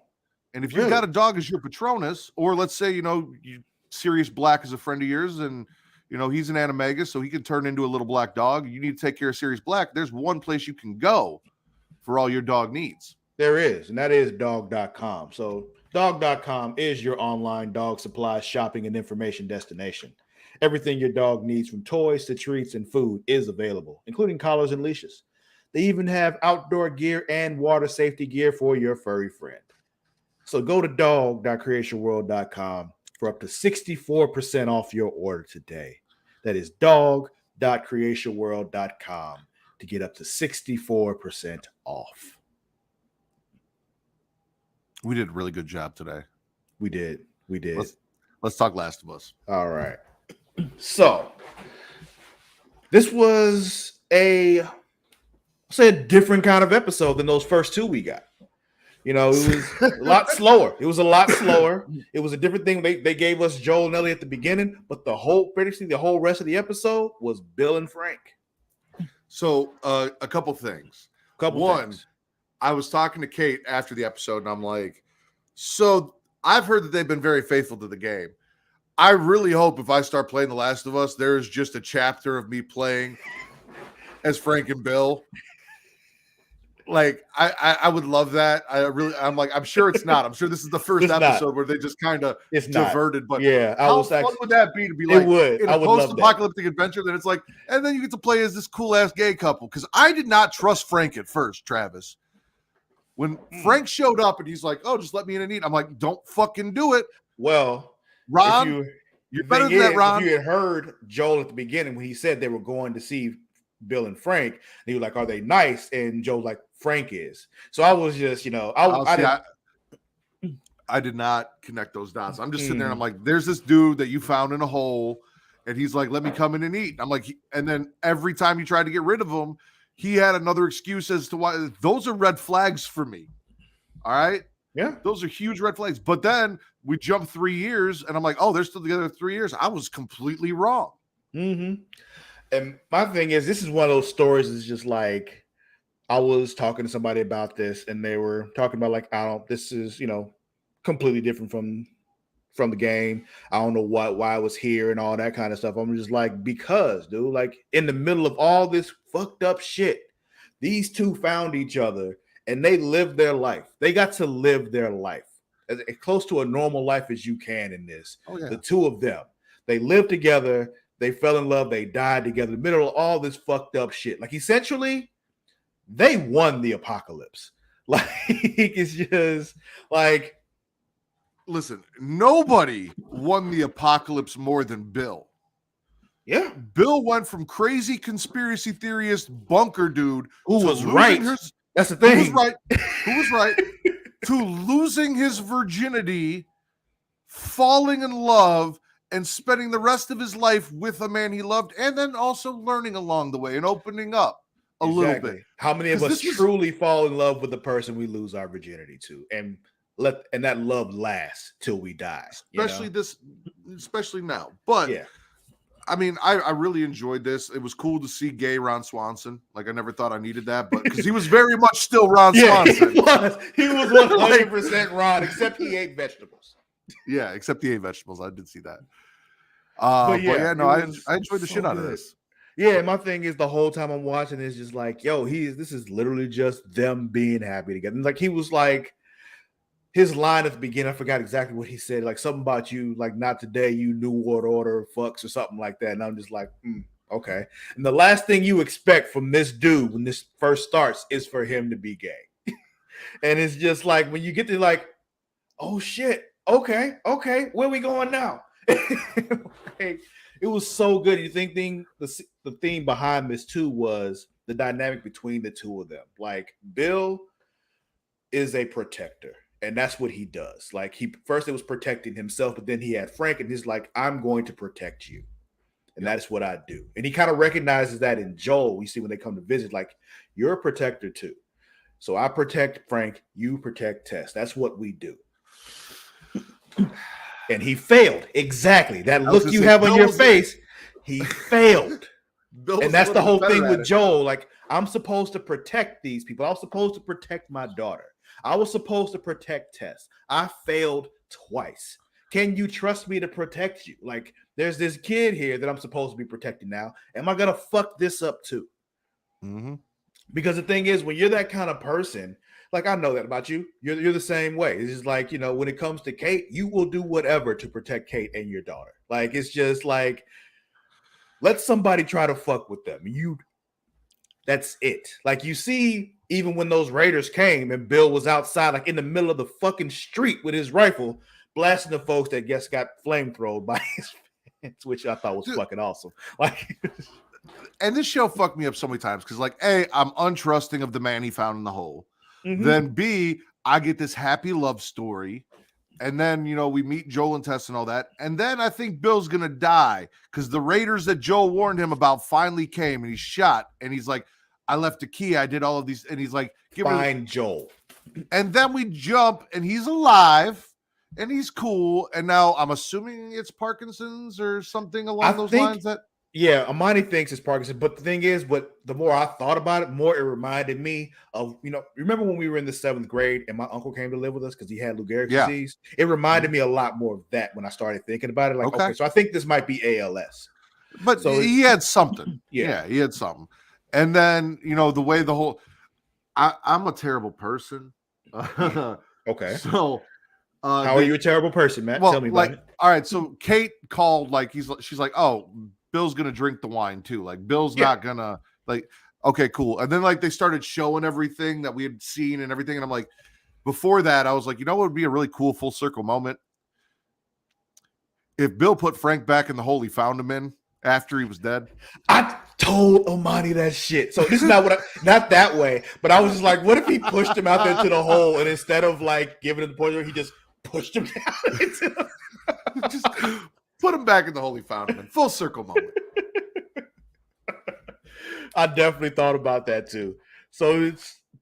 and if you've got a dog as your Patronus, or let's say Sirius Black is a friend of yours, and he's an animagus, so he can turn into a little black dog. You need to take care of Sirius Black. There's one place you can go for all your dog needs. There is, and that is dog.com. So dog.com is your online dog supply shopping and information destination. Everything your dog needs, from toys to treats and food, is available, including collars and leashes. They even have outdoor gear and water safety gear for your furry friend. So go to dog.creationworld.com for up to 64% off your order today. That is dog.creationworld.com to get up to 64% off. We did a really good job today. We did. Let's talk Last of Us. All right. So this was a different kind of episode than those first two we got. You know, it was a lot slower. It was a lot slower. It was a different thing. They gave us Joel and Ellie at the beginning, but the whole rest of the episode was Bill and Frank. So a couple things. One, I was talking to Kate after the episode, and I'm like, so I've heard that they've been very faithful to the game. I really hope if I start playing The Last of Us, there is just a chapter of me playing as Frank and Bill. Like, I would love that. I'm like, I'm sure it's not. I'm sure this is the first episode where they just kind of diverted. But yeah, how fun would that be to be like in a post-apocalyptic adventure that it's like, and then you get to play as this cool-ass gay couple? Because I did not trust Frank at first, Travis. When Frank showed up and he's like, oh, just let me in and eat. I'm like, don't fucking do it. Well, Ron, you're better than that, Ron. If you had heard Joel at the beginning when he said they were going to see Bill and Frank, and he was like, are they nice? And Joe's like, Frank is. So I was just, I did not connect those dots. I'm just sitting there and I'm like, there's this dude that you found in a hole, and he's like, let me come in and eat. I'm like, and then every time you tried to get rid of him, he had another excuse as to why. Those are red flags for me. All right. Yeah. Those are huge red flags. But then we jump 3 years and I'm like, oh, they're still together 3 years. I was completely wrong. Mm-hmm. And my thing is, this is one of those stories that's just like, I was talking to somebody about this and they were talking about like, this is, completely different from the game. I don't know why I was here and all that kind of stuff. I'm just like, because, dude, like in the middle of all this fucked up shit, these two found each other and they lived their life. They got to live their life as close to a normal life as you can in this. Oh, yeah. The two of them, they lived together. They fell in love. They died together in the middle of all this fucked up shit. Like essentially, they won the apocalypse. Like it's just like, listen, nobody won the apocalypse more than Bill. Yeah. Bill went from crazy conspiracy theorist bunker dude who was right. That's the thing. Who was right to losing his virginity, falling in love, and spending the rest of his life with a man he loved, and then also learning along the way and opening up a little bit. How many of us truly fall in love with the person we lose our virginity to, and that love lasts till we die? Especially now. But yeah, I mean, I really enjoyed this. It was cool to see gay Ron Swanson. Like I never thought I needed that, but because he was very much still Ron Swanson. He was 100% Ron, except he ate vegetables. Yeah, except he ate vegetables. I did see that. I enjoyed the shit out of this. Yeah, my thing is the whole time I'm watching is just like, yo, this is literally just them being happy together. And like he was like, his line at the beginning, I forgot exactly what he said, like something about you, like not today, you New World Order fucks or something like that. And I'm just like, okay. And the last thing you expect from this dude when this first starts is for him to be gay. And it's just like when you get to like, oh shit, okay, where we going now? It was so good. You think the theme behind this too was the dynamic between the two of them. Like Bill is a protector, and that's what he does. Like first it was protecting himself, but then he had Frank, and he's like, I'm going to protect you. And that's what I do. And he kind of recognizes that in Joel. We see when they come to visit, like, you're a protector too. So I protect Frank, you protect Tess. That's what we do. And he failed. Exactly. That look you have on your face, he failed. And that's the whole thing with Joel. Like, I'm supposed to protect these people. I was supposed to protect my daughter. I was supposed to protect Tess. I failed twice. Can you trust me to protect you? Like, there's this kid here that I'm supposed to be protecting now. Am I going to fuck this up too? Mm-hmm. Because the thing is, when you're that kind of person, like I know that about you, you're the same way. It's just like, when it comes to Kate, you will do whatever to protect Kate and your daughter. Like, it's just like, let somebody try to fuck with them. That's it. Like, you see, even when those raiders came and Bill was outside, like in the middle of the fucking street with his rifle, blasting the folks that got flamethrowed by his fence, which I thought was fucking awesome. Like, and this show fucked me up so many times because, like, A, I'm untrusting of the man he found in the hole. Mm-hmm. Then B, I get this happy love story. And then, we meet Joel and Tess and all that. And then I think Bill's going to die because the Raiders that Joel warned him about finally came and he's shot. And he's like, I left a key. I did all of these. And he's like, Find Joel. And then we jump and he's alive and he's cool. And now I'm assuming it's Parkinson's or something along those lines. Yeah, Amani thinks it's Parkinson's, but the thing is, the more I thought about it, more it reminded me of, remember when we were in the 7th grade and my uncle came to live with us because he had Lou Gehrig's disease? It reminded me a lot more of that when I started thinking about it. Like, okay, so I think this might be ALS. But so he had something. Yeah, he had something. And then, the way the whole, I'm a terrible person. Okay. So how are you a terrible person, Matt? Tell me about it. All right, so Kate called, she's like, oh, Bill's gonna drink the wine too. Like, Bill's not gonna, okay, cool. And then they started showing everything that we had seen and everything. And I'm like, before that, I was like, what would be a really cool full circle moment? If Bill put Frank back in the hole he found him in after he was dead. I told Omani that shit. So this is not not that way, but I was just like, what if he pushed him out there to the hole and instead of giving him the poison, he just pushed him down into the just put him back in the hole he found him in. Full circle moment. I definitely thought about that too. So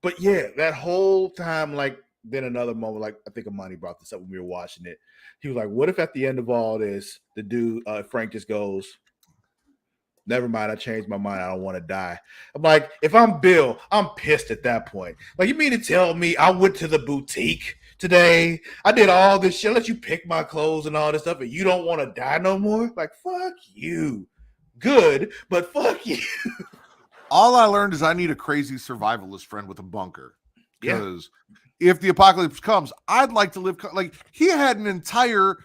but yeah, that whole time, then another moment, I think Amani brought this up when we were watching it. He was like, what if at the end of all this, the dude, Frank just goes, never mind, I changed my mind. I don't want to die. I'm like, if I'm Bill, I'm pissed at that point. You mean to tell me I went to the boutique today? I did all this shit, let you pick my clothes and all this stuff, and you don't want to die no more? Fuck you. Good, but fuck you. All I learned is I need a crazy survivalist friend with a bunker. Because if the apocalypse comes, I'd like to live. He had an entire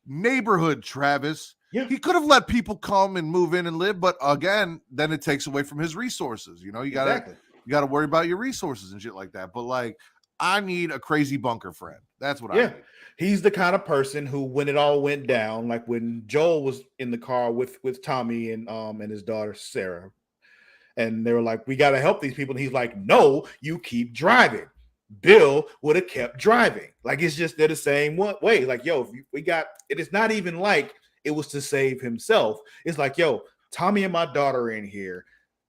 neighborhood, Travis. Yeah. He could have let people come and move in and live, but again, then it takes away from his resources. You gotta worry about your resources and shit like that. But I need a crazy bunker friend. That's what I need. He's the kind of person who, when it all went down, when Joel was in the car with Tommy and his daughter Sarah, and they were like, we gotta help these people, and he's like, no, you keep driving. Bill would have kept driving. It's just they're the same way. If we got it, is not even it was to save himself. It's yo, Tommy and my daughter are in here.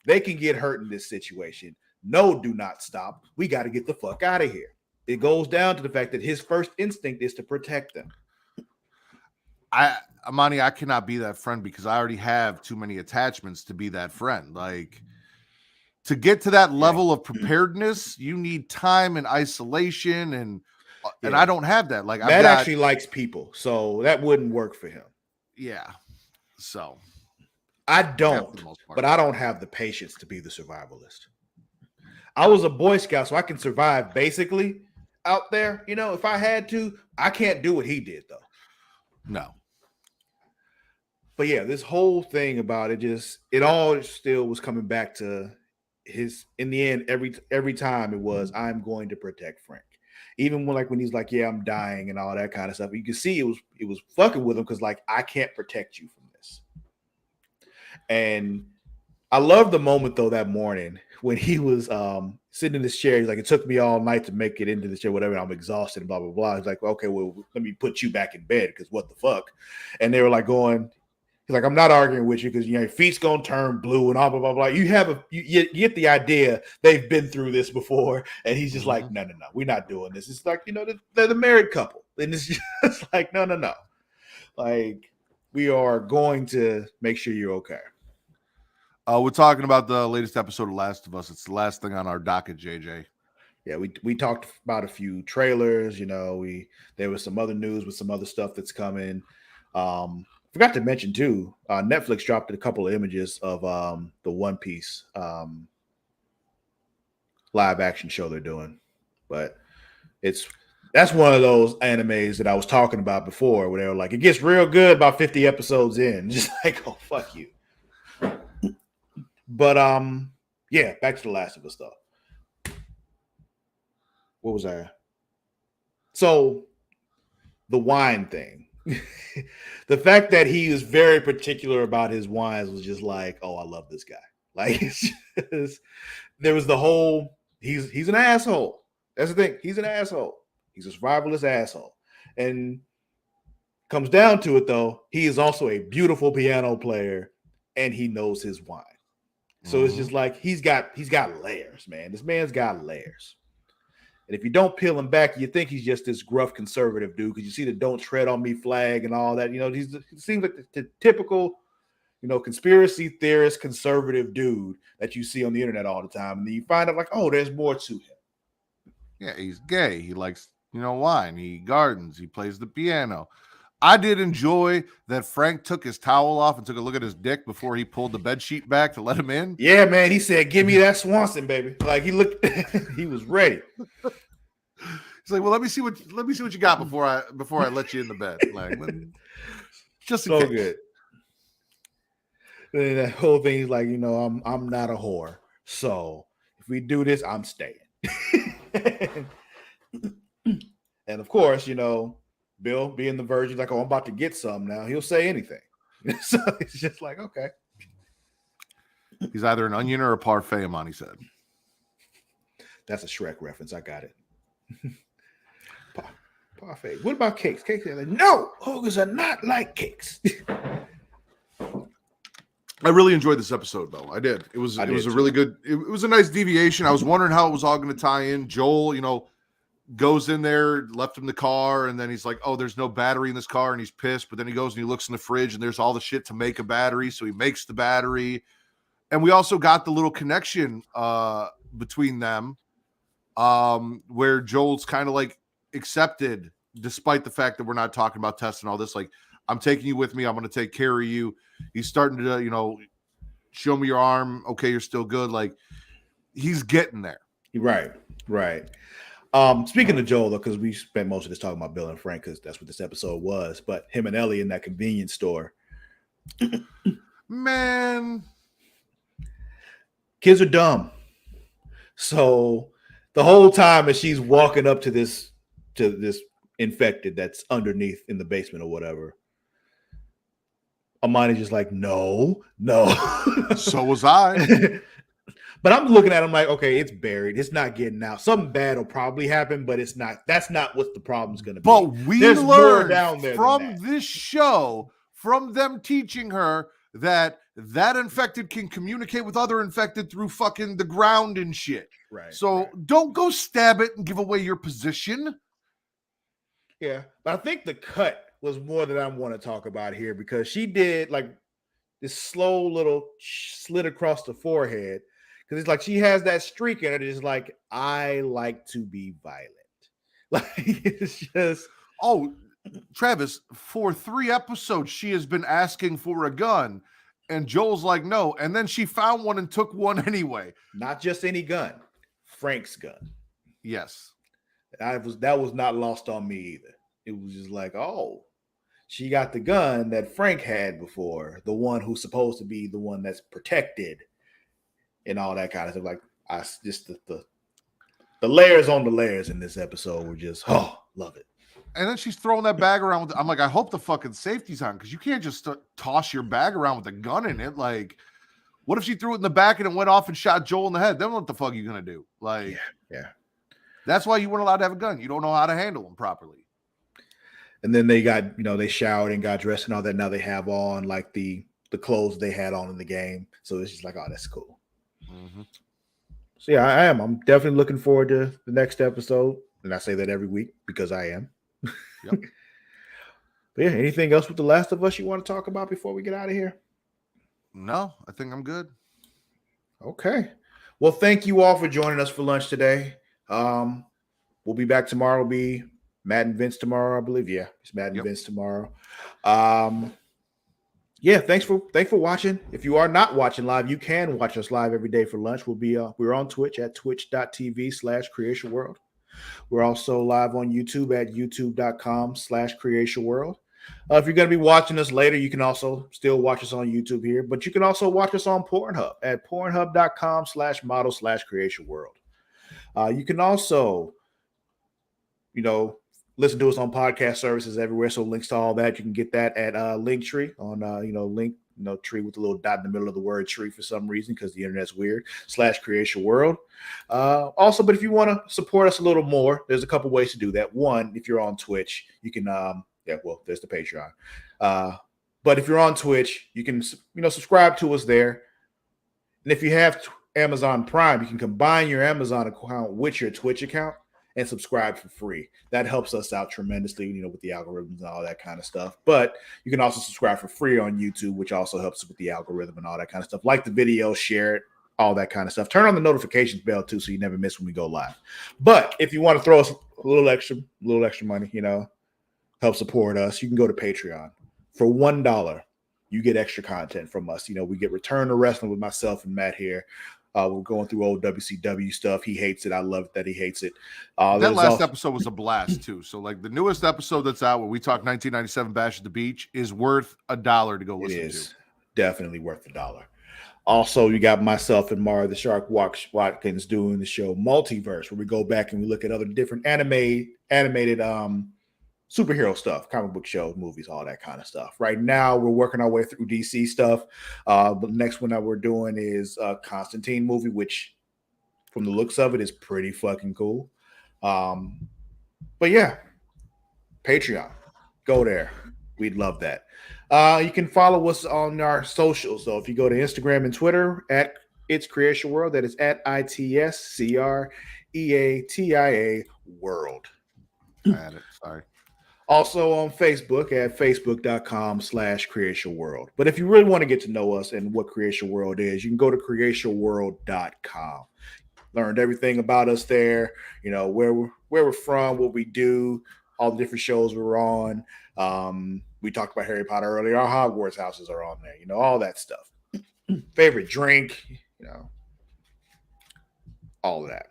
They can get hurt in this situation. No, do not stop. We got to get the fuck out of here. It goes down to the fact that his first instinct is to protect them. Amani, I cannot be that friend because I already have too many attachments to be that friend. To get to that level of preparedness, you need time and isolation, and I don't have that. Matt actually likes people, so that wouldn't work for him. Yeah. So I don't, but I don't have the patience to be the survivalist. I was a Boy Scout, so I can survive basically out there. If I had to, I can't do what he did though. No. But yeah, this whole thing about it all still was coming back to in the end, every time it was, I'm going to protect Frank. Even when he's like, yeah, I'm dying and all that kind of stuff. You can see it was fucking with him because I can't protect you from this. And I love the moment though that morning when he was sitting in this chair. He's like, it took me all night to make it into the chair, whatever. I'm exhausted and blah, blah, blah. He's like, okay, well, let me put you back in bed because what the fuck? And they were going, he's like, I'm not arguing with you because your feet's gonna turn blue and all blah blah blah. You get the idea. They've been through this before, and he's just like, no, we're not doing this. It's they're the married couple, and it's just no. We are going to make sure you're okay. We're talking about the latest episode of Last of Us. It's the last thing on our docket, JJ. Yeah, we talked about a few trailers. There was some other news with some other stuff that's coming. Forgot to mention too, Netflix dropped a couple of images of the One Piece live action show they're doing, but that's one of those animes that I was talking about before, where they were like, it gets real good about 50 episodes in, just oh fuck you. But yeah, back to the Last of Us stuff. What was I? So the wine thing. The fact that he is very particular about his wines was just oh, I love this guy. It's just, there was the whole he's an asshole. That's the thing. He's an asshole. He's a survivalist asshole. And comes down to it, though, he is also a beautiful piano player, and he knows his wine. So it's just like he's got layers, man. This man's got layers. And if you don't peel him back, you think he's just this gruff conservative dude because you see the "Don't Tread on Me" flag and all that. You know, he seems like the typical, you know, conspiracy theorist conservative dude that you see on the internet all the time. And then you find out like, oh, there's more to him. Yeah, he's gay. He likes, you know, wine. He gardens. He plays the piano. I did enjoy that Frank took his towel off and took a look at his dick before he pulled the bed sheet back to let him in. Yeah, man. He said, "Give me that Swanson, baby." Like he looked, he was ready. He's like, "Well, let me see what you got before I let you in the bed." Like, just in so case. Good. And that whole thing is like, you know, I'm not a whore, so if we do this, I'm staying. And of course, you know, Bill being the virgin, like, oh, I'm about to get some now. He'll say anything. So it's just like, okay. He's either an onion or a parfait, Amani said. That's a Shrek reference. I got it. Parfait. What about cakes? Cakes are like, no, ogres are not like cakes. I really enjoyed this episode, though. I did. It was a really good. It was a nice deviation. I was wondering how it was all going to tie in. Joel, you know, goes in there, left him the car, and then he's like, "Oh, there's no battery in this car," and he's pissed. But then he goes and he looks in the fridge, and there's all the shit to make a battery. So he makes the battery, and we also got the little connection between them, where Joel's kind of like accepted, despite the fact that we're not talking about tests and all this. Like, I'm taking you with me. I'm going to take care of you. He's starting to, you know, show me your arm. Okay, you're still good. Like, he's getting there. Right. Speaking of Joel, though, because we spent most of this talking about Bill and Frank, because that's what this episode was. But him and Ellie in that convenience store, man, kids are dumb. So the whole time as she's walking up to this infected that's underneath in the basement or whatever, Amani's just like, no. So was I. But I'm looking at him like, okay, it's buried. It's not getting out. Something bad will probably happen, but it's not. That's not what the problem's going to be. But we There's learned down there from this show, from them teaching her that infected can communicate with other infected through fucking the ground and shit. Right. So don't go stab it and give away your position. Yeah, but I think the cut was more than I want to talk about here because she did like this slow little slit across the forehead because it's like she has that streak in it. It's like, I like to be violent. Like, it's just. Oh, Travis, for 3 episodes, she has been asking for a gun. And Joel's like, no. And then she found one and took one anyway. Not just any gun. Frank's gun. Yes. That was not lost on me either. It was just like, oh, she got the gun that Frank had before, the one who's supposed to be the one that's protected and all that kind of stuff. Like, I just the layers on the layers in this episode were just, oh, love it. And then she's throwing that bag around. I'm like, I hope the fucking safety's on because you can't just toss your bag around with a gun in it. Like, what if she threw it in the back and it went off and shot Joel in the head? Then what the fuck are you going to do? Like, yeah. That's why you weren't allowed to have a gun. You don't know how to handle them properly. And then they got, they showered and got dressed and all that. Now they have on like the clothes they had on in the game. So it's just like, oh, that's cool. Mm-hmm. So yeah, I am. I'm definitely looking forward to the next episode. And I say that every week because I am. Yep. But yeah, anything else with The Last of Us you want to talk about before we get out of here? No, I think I'm good. Okay. Well, thank you all for joining us for lunch today. We'll be back tomorrow. It'll be Matt and Vince tomorrow, I believe. Yeah, it's Matt and Vince tomorrow. Yeah, thanks for watching. If you are not watching live, you can watch us live every day for lunch. We're on Twitch at twitch.tv/Creatia World. We're also live on YouTube at youtube.com/Creatia World. If you're going to be watching us later, you can also still watch us on YouTube here, but you can also watch us on Pornhub at pornhub.com/model/Creatia World. You can also, listen to us on podcast services everywhere. So links to all that, you can get that at Linktree on, tree with a little dot in the middle of the word tree for some reason because the internet's weird, /Creatia World. Also, but if you want to support us a little more, there's a couple ways to do that. One, if you're on Twitch, you can, there's the Patreon. But if you're on Twitch, you can, subscribe to us there. And if you have Amazon Prime, you can combine your Amazon account with your Twitch account and subscribe for free. That helps us out tremendously, with the algorithms and all that kind of stuff. But you can also subscribe for free on YouTube, which also helps with the algorithm and all that kind of stuff. Like the video, share it, all that kind of stuff. Turn on the notifications bell too, so you never miss when we go live. But if you want to throw us a little extra money, help support us, you can go to Patreon. For $1, you get extra content from us. We get Return to Wrestling with myself and Matt here. We're going through old WCW stuff. He hates it. I love it that he hates it. That last episode was a blast too. So like the newest episode that's out where we talk 1997 Bash at the Beach is worth $1 to go listen to. It is definitely worth $1. Also, you got myself and Mara the Shark Watkins doing the show Multiverse, where we go back and we look at other different animated superhero stuff, comic book shows, movies, all that kind of stuff. Right now, we're working our way through DC stuff. The next one that we're doing is a Constantine movie, which from the looks of it is pretty fucking cool. But yeah, Patreon, go there. We'd love that. You can follow us on our socials. So if you go to Instagram and Twitter at It's Creatia World, that is at ITSCREATIA World. I had it. Sorry. Also on Facebook at facebook.com/Creatia World. But if you really want to get to know us and what Creatia World is, you can go to creatiaworld.com. Learned everything about us there, where we're from, what we do, all the different shows we're on. We talked about Harry Potter earlier. Our Hogwarts houses are on there, all that stuff. Favorite drink, all of that.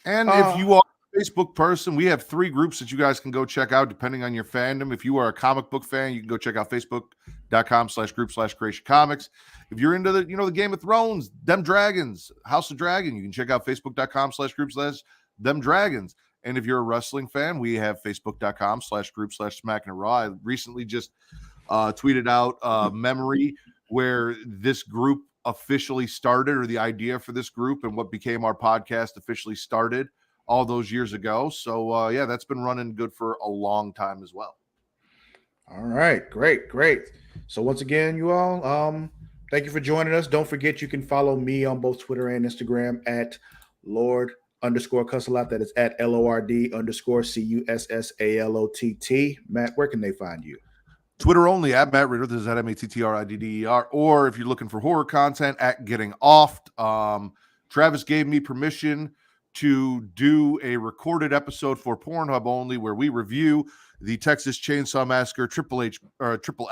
And if you are a Facebook person, we have 3 groups that you guys can go check out depending on your fandom. If you are a comic book fan, you can go check out facebook.com/group/Creatia Comics. If you're into the Game of Thrones, Them Dragons, House of Dragon, you can check out facebook.com/group/Them Dragons. And if you're a wrestling fan, we have facebook.com/group/Smackin' It Raw. I recently just tweeted out a memory where this group officially started, or the idea for this group and what became our podcast officially started all those years ago. So that's been running good for a long time as well. All right, great. So once again, you all, thank you for joining us. Don't forget you can follow me on both Twitter and Instagram at Lord_Cussalott. That is at LORD_CUSSALOTT. Matt, where can they find you? Twitter only at Matt Ritter. This is at MATTRIDDER. Or if you're looking for horror content, at Getting Offed. Travis gave me permission to do a recorded episode for Pornhub only, where we review the Texas Chainsaw Massacre Triple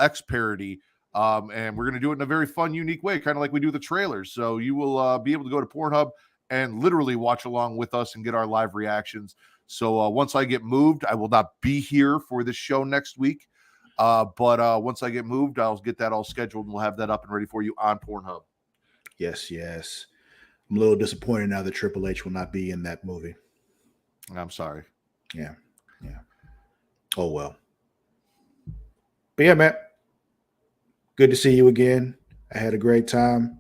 X parody. And we're going to do it in a very fun, unique way, kind of like we do the trailers. So you will be able to go to Pornhub and literally watch along with us and get our live reactions. So once I get moved, I will not be here for this show next week. But once I get moved, I'll get that all scheduled and we'll have that up and ready for you on Pornhub. Yes. I'm a little disappointed now that Triple H will not be in that movie. I'm sorry. Yeah. Oh, well. But yeah, Matt, good to see you again. I had a great time.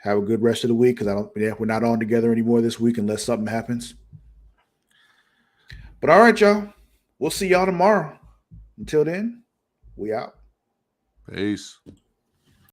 Have a good rest of the week, because we're not on together anymore this week unless something happens. But all right, y'all. We'll see y'all tomorrow. Until then, we out. Peace.